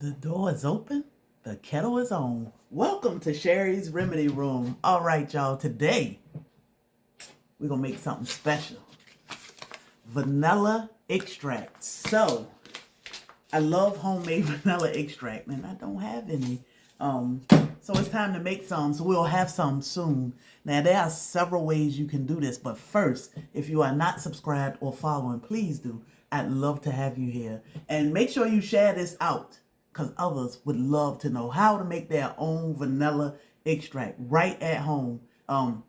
The door is open. The kettle is on. Welcome to Sherry's Remedy Room. All right, y'all. Today, we're going to make something special. Vanilla extract. So, I love homemade vanilla extract, and I don't have any. So it's time to make some. So we'll have some soon. Now, there are several ways you can do this. But first, if you are not subscribed or following, please do. I'd love to have you here. And make sure you share this out, because others would love to know how to make their own vanilla extract right at home.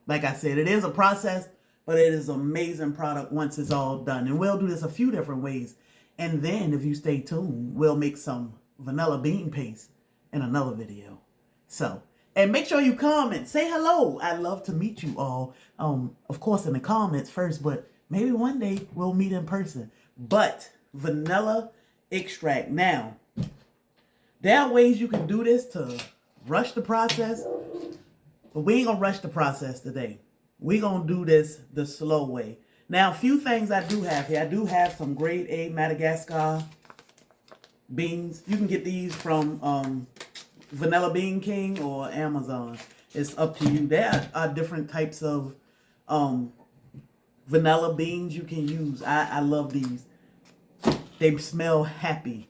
Like I said, it is a process, but it is an amazing product once it's all done. And we'll do this a few different ways. And then, if you stay tuned, we'll make some vanilla bean paste in another video. So, and make sure you comment. Say hello. I'd love to meet you all. Of course, in the comments first, but maybe one day we'll meet in person. But vanilla extract. Now, there are ways you can do this to rush the process, but we ain't gonna rush the process today. We're gonna do this the slow way. Now, a few things I do have here. I do have some grade A Madagascar beans. You can get these from Vanilla Bean King or Amazon. It's up to you. There are different types of vanilla beans you can use. I love these. They smell happy.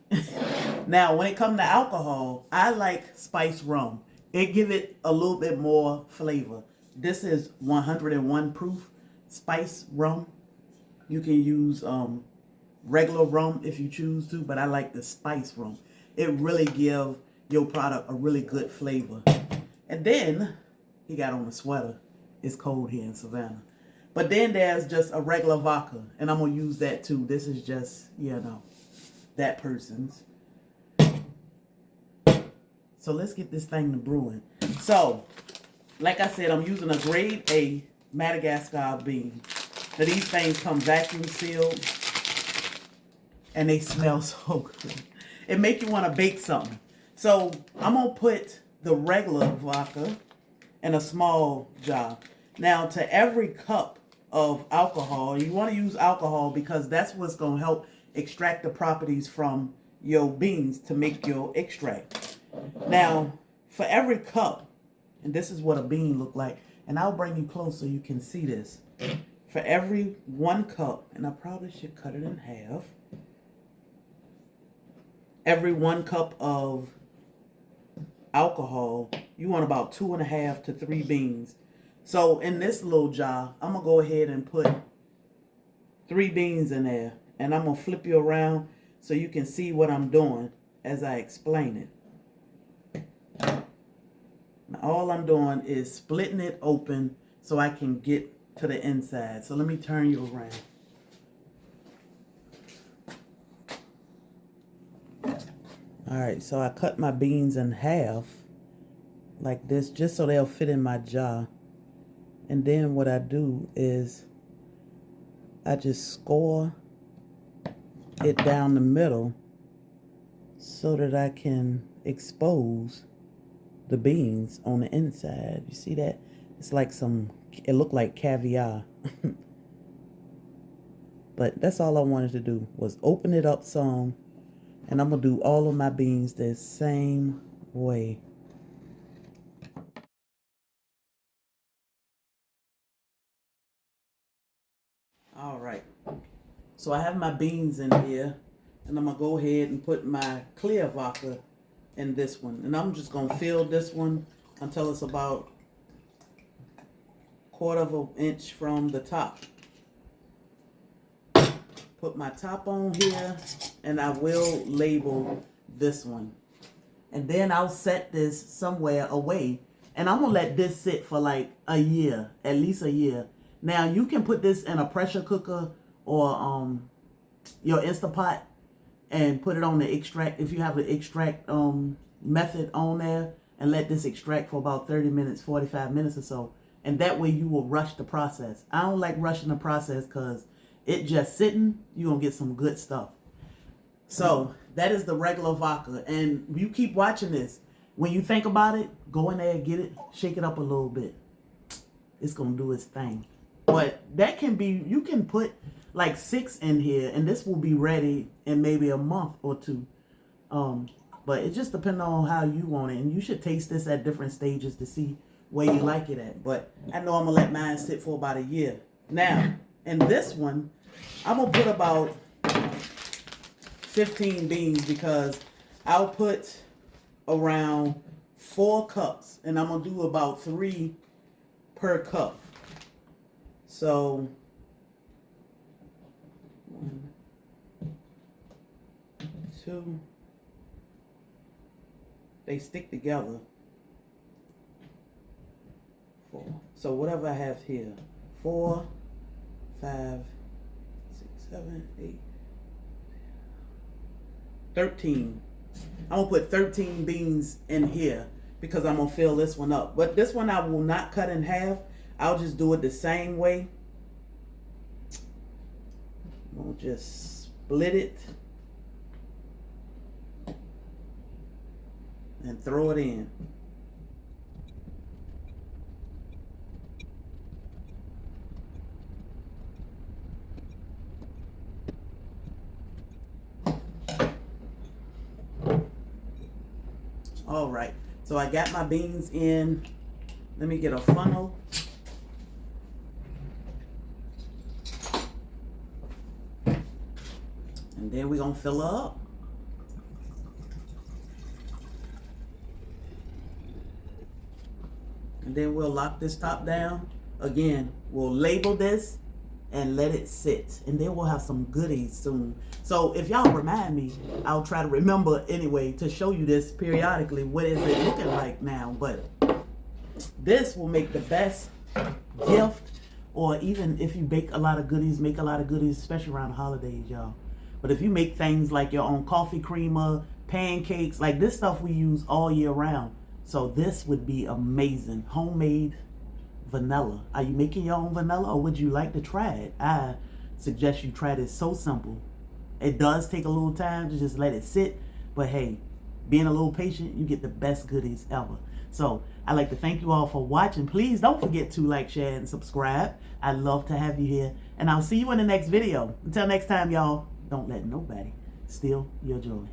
Now, when it comes to alcohol, I like spice rum. It gives it a little bit more flavor. This is 101 proof spice rum. You can use regular rum if you choose to, but I like the spice rum. It really gives your product a really good flavor. And then, he got on a sweater. It's cold here in Savannah. But then there's just a regular vodka, and I'm going to use that too. This is just, that person's. So let's get this thing to brewing. So, like I said, I'm using a grade A Madagascar bean. Now, these things come vacuum sealed, and they smell so good. It makes you want to bake something. So, I'm going to put the regular vodka in a small jar. Now, to every cup of alcohol, you want to use alcohol because that's what's going to help extract the properties from your beans to make your extract. Now, for every cup, and this is what a bean look like, and I'll bring you close so you can see this. For every 1 cup, and I probably should cut it in half, every 1 cup of alcohol, you want about 2.5 to 3 beans. So in this little jar, I'm going to go ahead and put 3 beans in there. And I'm going to flip you around so you can see what I'm doing as I explain it. Now, all I'm doing is splitting it open so I can get to the inside. So let me turn you around. Alright, so I cut my beans in half like this just so they'll fit in my jar. And then what I do is I just score it down the middle so that I can expose the beans on the inside. You see that? It's like it looked like caviar. But that's all I wanted to do was open it up some. And I'm going to do all of my beans the same way. All right. So I have my beans in here. And I'm going to go ahead and put my clear vodka in this one. And I'm just going to fill this one until it's about 1/4 of an inch from the top. Put my top on here, and I will label this one. And then I'll set this somewhere away. And I'm going to let this sit for like a year, at least a year. Now, you can put this in a pressure cooker or your Instapot and put it on the extract, if you have the extract method on there, and let this extract for about 30 minutes, 45 minutes or so. And that way you will rush the process. I don't like rushing the process because it just sitting, you're going to get some good stuff. So that is the regular vodka. And you keep watching this. When you think about it, go in there, get it, shake it up a little bit. It's going to do its thing. But that can be, you can put like 6 in here, and this will be ready in maybe a month or 2. But it just depends on how you want it. And you should taste this at different stages to see where you like it at. But I know I'm going to let mine sit for about a year. Now, in this one, I'm going to put about 15 beans because I'll put around 4 cups. And I'm going to do about 3 per cup. So, 1, 2, they stick together. 4. So whatever I have here, 4, 5, 6, 7, 8, 13. I'm gonna put 13 beans in here because I'm gonna fill this one up. But this one I will not cut in half. I'll just do it the same way. I'm gonna just split it and throw it in. All right, so I got my beans in. Let me get a funnel. And then we're gonna fill her up. And then we'll lock this top down. Again, we'll label this and let it sit. And then we'll have some goodies soon. So if y'all remind me, I'll try to remember anyway to show you this periodically. What is it looking like now? But this will make the best gift, or even if you bake a lot of goodies, make a lot of goodies, especially around the holidays, y'all. But if you make things like your own coffee creamer, pancakes, like this stuff we use all year round. So this would be amazing. Homemade vanilla. Are you making your own vanilla, or would you like to try it? I suggest you try it. It's so simple. It does take a little time to just let it sit, but hey, being a little patient, you get the best goodies ever. So I'd like to thank you all for watching. Please don't forget to like, share, and subscribe. I'd love to have you here, and I'll see you in the next video. Until next time, y'all, don't let nobody steal your joy.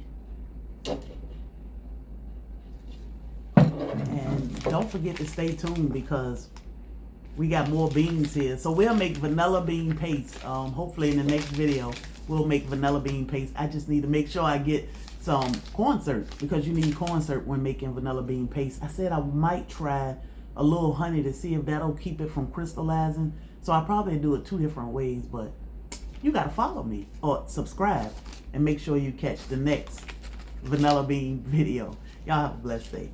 And don't forget to stay tuned because we got more beans here. So we'll make vanilla bean paste. Hopefully in the next video, we'll make vanilla bean paste. I just need to make sure I get some corn syrup because you need corn syrup when making vanilla bean paste. I said I might try a little honey to see if that'll keep it from crystallizing. So I probably do it 2 different ways, but you got to follow me or subscribe and make sure you catch the next vanilla bean video. Y'all have a blessed day.